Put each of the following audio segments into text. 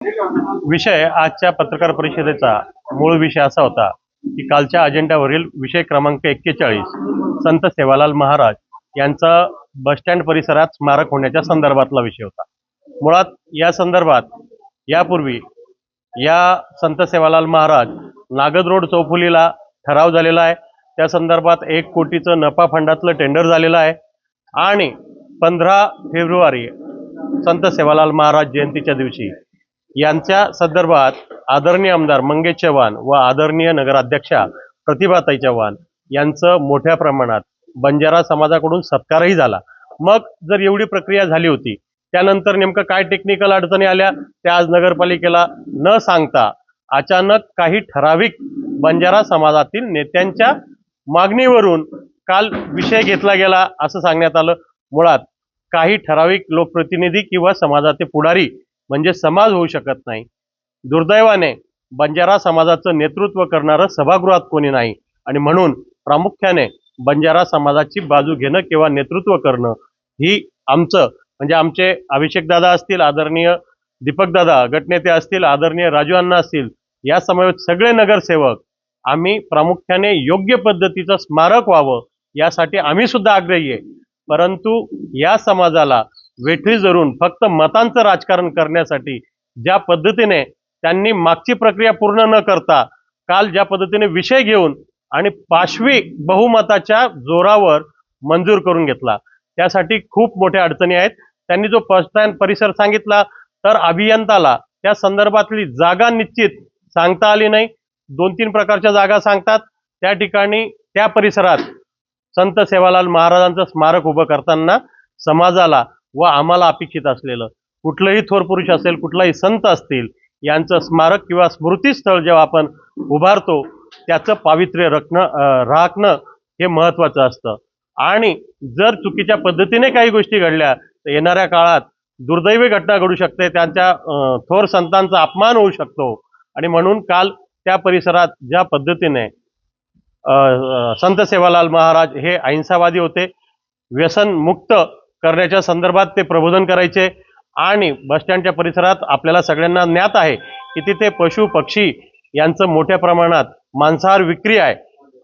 विषय आजच्या पत्रकार परिषदेचा मूळ विषय असा होता की कालच्या अजेंड्यावरील विषय क्रमांक 41 संत सेवालाल महाराज यांचा बसस्टँड परिसरात स्मारक होण्याच्या संदर्भातला विषय होता। मुळात या संदर्भात यापूर्वी या संत सेवालाल महाराज नागद रोड चौफुलीला ठराव झालेला आहे। त्या संदर्भात 1 कोटीचं नफा फंडातलं टेंडर झालेलं आहे आणि 15 फेब्रुवारी संत सेवालाल महाराज जयंतीच्या दिवशी यांच्या संदर्भात आदरणीय आमदार मंगेश चव्हाण व आदरणीय नगराध्यक्षा प्रतिभाताई चव्हाण यांचं मोठ्या प्रमाणात बंजारा समाजाकडून सत्कारही झाला। मग जर एवढी प्रक्रिया झाली होती, त्यानंतर नेमकं काय टेक्निकल अडचणी आल्या त्या आज नगरपालिकेला न सांगता अचानक काही ठराविक बंजारा समाजातील नेत्यांच्या मागणीवरून काल विषय घेतला गेला असं सांगण्यात आलं। मुळात काही ठराविक लोकप्रतिनिधी किंवा समाजाचे पुढारी म्हणजे समाज होऊ शकत नाही। दुर्दैवाने बंजारा समाजाचं नेतृत्व करणारं सभागृहात कोणी नाही आणि म्हणून प्रामुख्याने बंजारा समाजाची बाजू घेणं किंवा नेतृत्व करणं ही आमचं म्हणजे आमचे अभिषेक दादा असतील, आदरणीय दीपक दादा गटनेते असतील, आदरणीय राजू अण्णा असतील, या समवेत सगळे नगरसेवक आम्ही प्रामुख्याने योग्य पद्धतीचं स्मारक व्हावं यासाठी आम्ही सुद्धा आग्रही आहे। परंतु या समाजाला वेठीस धरून फक्त मतांचं राजकारण करण्यासाठी ज्या पद्धतीने त्यांनी मागची प्रक्रिया पूर्ण न करता काल ज्या पद्धतीने विषय घेऊन आणि पाशवी बहुमताच्या जोरावर मंजूर करून घेतला, त्यासाठी खूप मोठ्या अडचणी आहेत। त्यांनी जो बसस्टँड परिसर सांगितला तर अभियंताला त्या संदर्भातली जागा निश्चित सांगता आली नाही। 2-3 प्रकारच्या जागा सांगतात। त्या ठिकाणी त्या परिसरात संत सेवालाल महाराजांचं स्मारक उभं करताना समाजाला व आम्हाला अपेक्षित असलेलं कुठलंही थोर पुरुष असेल, कुठलाही संत असतील, यांचं स्मारक किंवा स्मृतीस्थळ जेव्हा आपण उभारतो त्याचं पावित्र्य राखणं हे महत्त्वाचं असतं। आणि जर चुकीच्या पद्धतीने काही गोष्टी घडल्या तर येणाऱ्या काळात दुर्दैवी घटना घडू शकते, त्यांच्या थोर संतांचा अपमान होऊ शकतो। आणि म्हणून काल त्या परिसरात ज्या पद्धतीने संत सेवालाल महाराज हे अहिंसावादी होते, व्यसन मुक्त करण्याच्या संदर्भात ते प्रबोधन करायचे आणि बसस्टँडच्या परिसरात आपल्याला सगळ्यांना ज्ञात आहे की तिथे पशु पक्षी यांचं मोठ्या प्रमाणात मांसाहार विक्री आहे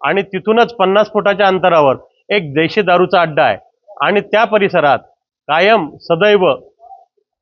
आणि तिथूनच 50 फुटाच्या अंतरावर एक देशी दारूचा अड्डा आहे आणि त्या परिसरात कायम सदैव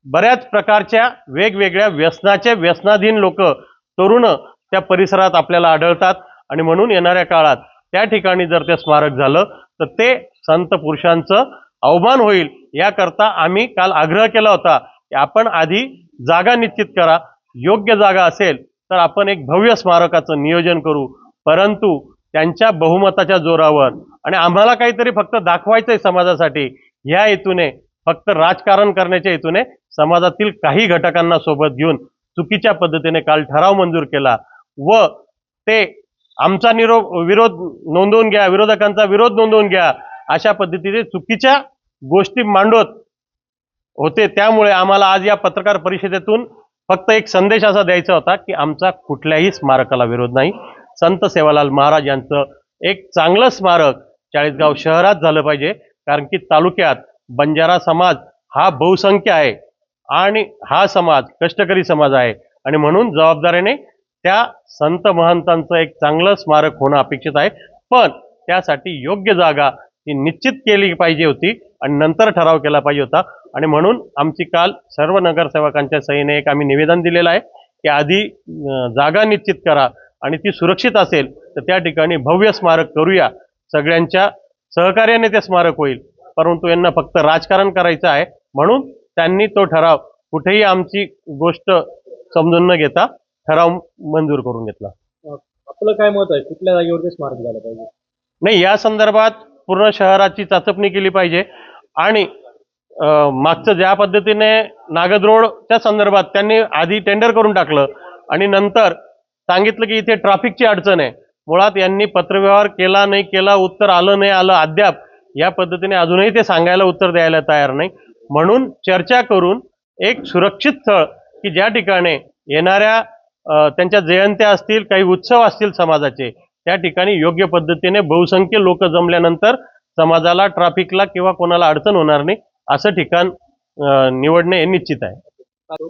बऱ्याच प्रकारच्या वेगवेगळ्या व्यसनाधीन लोक तरुण त्या परिसरात आपल्याला आढळतात। आणि म्हणून येणाऱ्या काळात त्या ठिकाणी जर ते स्मारक झालं तर ते संत पुरुषांचं अवमान होईल, याकरता आम्ही काल आग्रह केला होता की आपण आधी जागा निश्चित करा, योग्य जागा असेल तर आपण एक भव्य स्मारकाचं नियोजन करू। परंतु त्यांच्या बहुमताच्या जोरावर आणि आम्हाला काहीतरी फक्त दाखवायचंय समाजासाठी ह्या हेतूने, फक्त राजकारण करण्याच्या हेतूने समाजातील काही घटकांना सोबत घेऊन चुकीच्या पद्धतीने काल ठराव मंजूर केला व ते आमचा विरोध नोंदवून घ्या, विरोधकांचा विरोध नोंदवून घ्या अशा पद्धतीने चुकीच्या गोष्टी मांडत होते। त्यामुळे आम्हाला आज या पत्रकार परिषदेतून फक्त एक संदेश असा द्यायचा होता की आमचा कुठल्याही स्मारकाला विरोध नाही। संत सेवालाल महाराज यांचं एक चांगलं स्मारक चाळीसगाव शहरात झालं पाहिजे, कारण की तालुक्यात बंजारा समाज हा बहुसंख्य आहे आणि हा समाज कष्टकरी समाज आहे आणि म्हणून जबाबदारीने त्या संत महंतांचं एक चांगलं स्मारक होणं अपेक्षित आहे। पण त्यासाठी योग्य जागा ही निश्चित केली पाहिजे होती आणि नंतर ठराव केला पाहिजे होता। आणि म्हणून आमची काल सर्व नगरसेवकांच्या सहीने एक आम्ही निवेदन दिलेलं आहे की आधी जागा निश्चित करा आणि ती सुरक्षित असेल तर त्या ठिकाणी भव्य स्मारक करूया, सगळ्यांच्या सहकार्याने ते स्मारक होईल। परंतु यांना फक्त राजकारण करायचं आहे म्हणून त्यांनी तो ठराव कुठेही आमची गोष्ट समजून न घेता ठराव मंजूर करून घेतला। आपलं काय मत आहे, कुठल्या जागेवर ते स्मारक झालं पाहिजे? नाही, या संदर्भात पूर्ण शहराची चाचपणी केली पाहिजे आणि मागचं ज्या पद्धतीने नागद रोडच्या संदर्भात त्यांनी आधी टेंडर करून टाकलं आणि नंतर सांगितलं की इथे ट्रॅफिकची अडचण आहे। मुळात यांनी पत्रव्यवहार केला नाही केला, उत्तर आलं नाही आलं, अद्याप या पद्धतीने अजूनही ते सांगायला उत्तर द्यायला तयार नाही। म्हणून चर्चा करून एक सुरक्षित स्थळ की ज्या ठिकाणी येणाऱ्या त्यांच्या जयंत्या असतील, काही उत्सव असतील समाजाचे, त्या ठिकाणी योग्य पद्धतीने बहुसंख्य लोक जमल्यानंतर समाजाला, ट्रॅफिकला किंवा कोणाला अडचण होणार नाही असं ठिकाण निवडणे हे निश्चित आहे।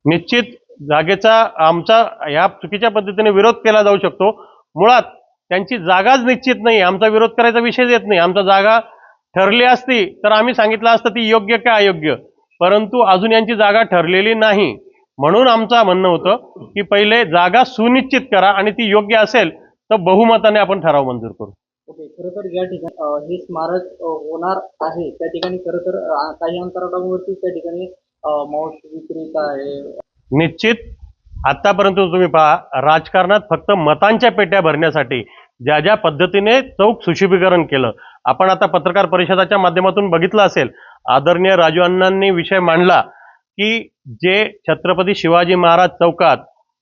निश्चित जागेचा आमचा या चुकीच्या पद्धतीने विरोध केला जाऊ शकतो. मुळात त्यांची जागाच निश्चित नाही, आमचा विरोध करायचा विषयच येत नाही. आमचा जागा ठरली असती तर आम्ही सांगितलं असतं ती योग्य का अयोग्य, परंतु अजून यांची जागा ठरलेली नाही. म्हणून आमचं म्हणणं होतं की पहिले जागा सुनिश्चित करा आणि ती योग्य असेल तर बहुमताने आपण ठराव मंजूर करू. ओके, खरं तर या ठिकाणी हे स्मारक होणार आहे त्या ठिकाणी खरं तर काही अंतराळावरती त्या ठिकाणी मांस विक्रेता आहे. निश्चित आतापर्यंत तुम्ही पहा, राजकारणात फक्त मतांच्या पेट्या भरण्यासाठी ज्या ज्या पद्धतीने चौक सुशोभीकरण केलं, आपण आता पत्रकार परिषदाच्या माध्यमातून बघितलं असेल. आदरणीय राजू अण्णांनी विषय मांडला की जे छत्रपती शिवाजी महाराज चौकात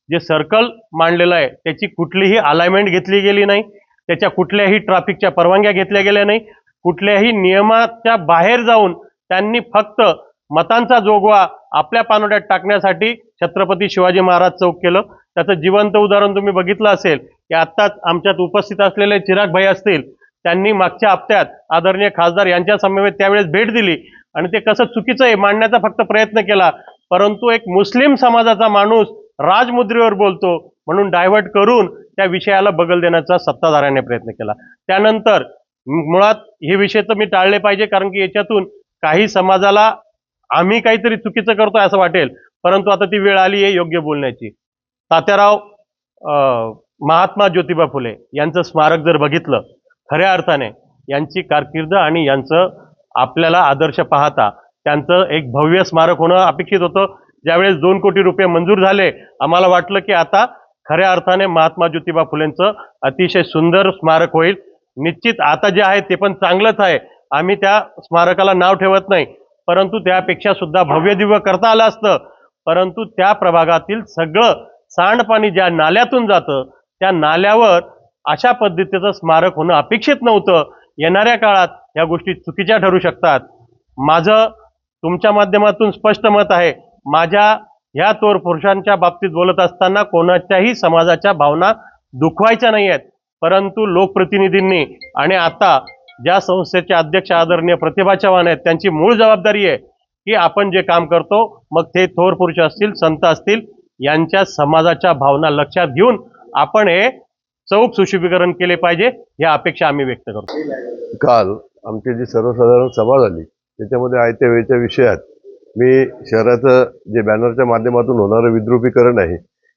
जे सर्कल मांडलेलं आहे त्याची कुठलीही अलाइनमेंट घेतली गेली नाही, त्याच्या कुठल्याही ट्रॅफिकच्या परवानग्या घेतल्या गेल्या नाही, कुठल्याही नियमाच्या बाहेर जाऊन त्यांनी फक्त मतांचा जोगवा आपल्या पानोड्यात टाकण्यासाठी छत्रपती शिवाजी महाराज चौक केलं. त्याचं जिवंत उदाहरण तुम्ही बघितलं असेल की आत्ताच आमच्यात उपस्थित असलेले चिराग भाई असतील, त्यांनी मागच्या हप्त्यात आदरणीय खासदार यांच्या समवेत त्यावेळेस भेट दिली आणि ते कसं चुकीचं आहे मांडण्याचा फक्त प्रयत्न केला, परंतु एक मुस्लिम समाजाचा माणूस राजमुद्रेवर बोलतो म्हणून डायव्हर्ट करून त्या विषयाला बगल देण्याचा सत्ताधाऱ्याने प्रयत्न केला. त्यानंतर मुळात हे विषय तर मी टाळले पाहिजे, कारण की याच्यातून काही समाजाला आम्ही काहीतरी चुकीचं करतोय असं वाटेल, परंतु आता ती वेळ आली आहे योग्य बोलण्याची. तात्याराव महात्मा ज्योतिबा फुले यांचं स्मारक जर बघितलं, खऱ्या अर्थाने यांची कारकीर्द आणि यांचं आपल्याला आदर्श पाहता त्यांचं एक भव्य स्मारक होणं अपेक्षित होतं. ज्यावेळेस 2 कोटी रुपये मंजूर झाले, आम्हाला वाटलं की आता खऱ्या अर्थाने महात्मा ज्योतिबा फुलेंचं अतिशय सुंदर स्मारक होईल. निश्चित आता जे आहे ते पण चांगलंच आहे, आम्ही त्या स्मारकाला नाव ठेवत नाही, परंतु त्यापेक्षा सुद्धा भव्य दिव्य करता आलं असतं. परंतु त्या प्रभागातील सगळं सांडपाणी ज्या नाल्यातून जातं त्या नाल्यावर अशा पद्धतीचं स्मारक होणं अपेक्षित नव्हतं. येणाऱ्या काळात या गोष्टी चुकीच्या ठरू शकतात. माझं तुमच्या माध्यमातून स्पष्ट मत आहे, माझ्या ह्या थोर पुरुषांच्या बाबतीत बोलत असताना कोणाच्याही समाजाच्या भावना दुखवायच्या नाही आहेत, परंतु लोकप्रतिनिधींनी आणि आता ज्या संस्थेचे अध्यक्ष आदरणीय प्रतिभा चव्हाण आहेत त्यांची मूळ जबाबदारी आहे की आपण जे काम करतो, मग ते थोर पुरुष असतील, संत असतील, यांच्या समाजाच्या भावना लक्षात घेऊन आपण हे चौक सुशोभीकरण केले पाहिजे, ही अपेक्षा आम्ही व्यक्त करतो. काल आमची जी सर्वसाधारण सभा झाली त्याच्यामध्ये आयत्या वेळच्या विषयात मी शहराचं जे बॅनरच्या माध्यमातून होणारं विद्रुपीकरण आहे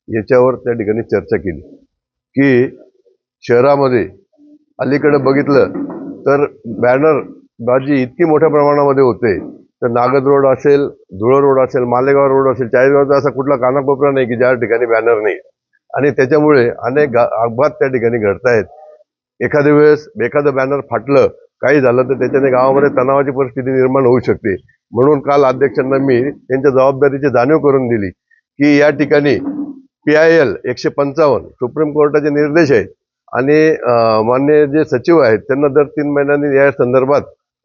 याच्यावर त्या ठिकाणी चर्चा केली की शहरामध्ये अलीकडे बघितलं तर बॅनर बाजी इतकी मोठ्या प्रमाणामध्ये होते, तर नागद रोड असेल, धुळं रोड असेल, मालेगाव रोड असेल, चाळीसगावचा असा कुठला कानाकोपरा नाही की ज्या ठिकाणी बॅनर नाही. आणि त्याच्यामुळे अनेक अपघात त्या ठिकाणी घडतायत. एखाद्या वेळेस एखादं बॅनर फाटलं, काही झालं तर त्याच्याने गावामध्ये तणावाची परिस्थिती निर्माण होऊ शकते. म्हणून काल अध्यक्षांना मी त्यांच्या जबाबदारीची जाणीव करून दिली की या ठिकाणी PIL 155 सुप्रीम कोर्टाचे निर्देश आहेत आणि मान्य जे सचिव आहेत त्यांना दर 3 महिन्यांनी या संदर्भात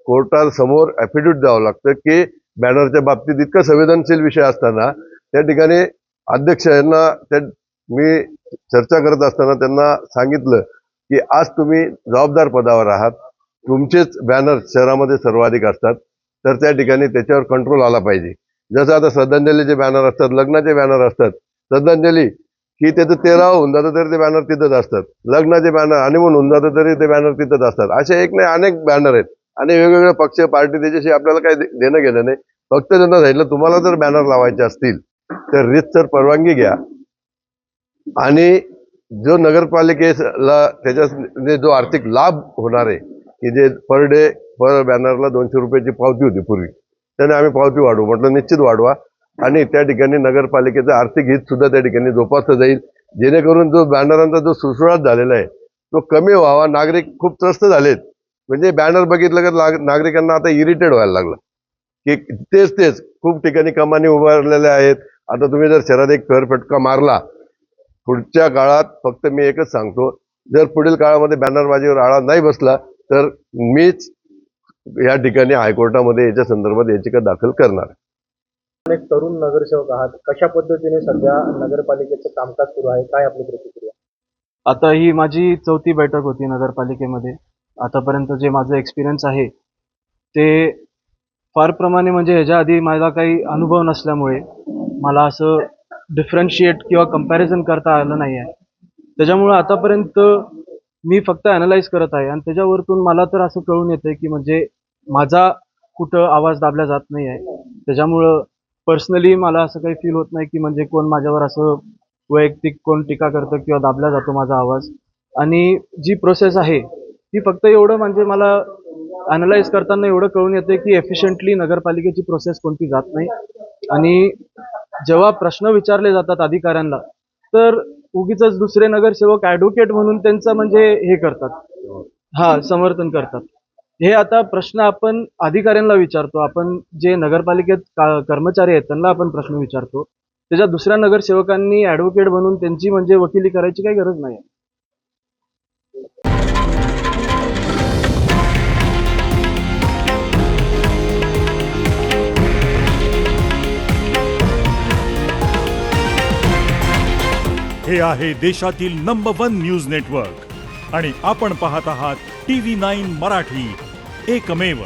कोर्टासमोर ॲफिडेव्हिट द्यावं लागतं की बॅनरच्या बाबतीत इतका संवेदनशील विषय असताना त्या ठिकाणी अध्यक्ष यांना मी चर्चा करत असताना त्यांना सांगितलं की आज तुम्ही जबाबदार पदावर आहात, तुमचेच बॅनर शहरामध्ये सर्वाधिक असतात, तर त्या ठिकाणी त्याच्यावर कंट्रोल आला पाहिजे. जसं आता श्रद्धांजलीचे बॅनर असतात, लग्नाचे बॅनर असतात, श्रद्धांजली की त्याचं 13 होऊन जातं तरी ते बॅनर तिथंच असतात, लग्नाचे बॅनर हनीमून होऊन जातं तरी ते बॅनर तिथंच असतात. असे एक नाही अनेक बॅनर आहेत आणि वेगवेगळे पक्ष पार्टी त्याच्याशी आपल्याला काही देणं घेणं नाही. फक्त त्यांना सांगितलं तुम्हाला जर बॅनर लावायचे असतील तर रीतसर परवानगी घ्या आणि जो नगरपालिकेला त्याच्या जो आर्थिक लाभ होणार आहे की जे पर डे पर बॅनरला 200 रुपयाची पावती होती पूर्वी, त्याने आम्ही पावती वाढवू म्हटलं, निश्चित वाढवा आणि त्या ठिकाणी नगरपालिकेचं आर्थिक हित सुद्धा त्या ठिकाणी जोपासलं जाईल, जेणेकरून जो बॅनरांचा जो सुळसुळाट झालेला आहे तो कमी व्हावा. नागरिक खूप त्रस्त झालेत, म्हणजे बॅनर बघितलं का नागरिकांना आता इरिटेट व्हायला लागलं की तेच खूप ठिकाणी कमानी उभारलेल्या आहेत. आता तुम्ही जर शहरात एक फेरफटका मारला, पुढच्या काळात फक्त मी एकच सांगतो, जर पुढील काळामध्ये बॅनरबाजीवर आळा नाही बसला तर मीच या ठिकाणी हायकोर्टामध्ये याच्या संदर्भात याचिका दाखल करणार. अनेक तरुण नगरसेवक आहात, कशा पद्धतीने सध्या नगरपालिकेचं कामकाज सुरू आहे, काय आपली प्रतिक्रिया? आता ही माझी 4थी बैठक होती नगरपालिकेमध्ये. आतापर्यंत जे माझं एक्सपिरियन्स आहे ते फार प्रमाणे म्हणजे ह्याच्या आधी माझा काही अनुभव नसल्यामुळे मला असं डिफरन्शिएट किंवा कम्पॅरिझन करता आलं नाही आहे. त्याच्यामुळं आतापर्यंत मी फक्त ॲनलाइज करत आहे आणि त्याच्यावरतून मला तर असं कळून येतंय की म्हणजे माझा कुठं आवाज दाबला जात नाही आहे. त्याच्यामुळं पर्सनली मला असं काही फील होत नाही की म्हणजे कोण माझ्यावर असं वैयक्तिक कोण टीका करतं किंवा दाबला जातो माझा आवाज. आणि जी प्रोसेस आहे ती फक्त एवढं म्हणजे मला अनालाइज करताना एवढं कळून येते की एफिशियंटली नगरपालिकेची प्रोसेस कोणती जात नाही. आणि जेव्हा प्रश्न विचारले जातात अधिकाऱ्यांना तर उगीच दुसरे नगरसेवक ॲडव्होकेट म्हणून त्यांचं म्हणजे हे करतात, समर्थन करतात. हे आता प्रश्न आपण अधिकाऱ्यांना विचारतो, आपण जे नगरपालिकेत कर्मचारी आहेत त्यांना आपण प्रश्न विचारतो. त्याच्या दुसऱ्या नगरसेवकांनी ॲडव्होकेट बनून त्यांची म्हणजे वकिली करायची काही गरज नाही. हे आहे देशातील नंबर 1 न्यूज नेटवर्क आणि आपण पाहत आहात TV9 मराठी, एकमेव.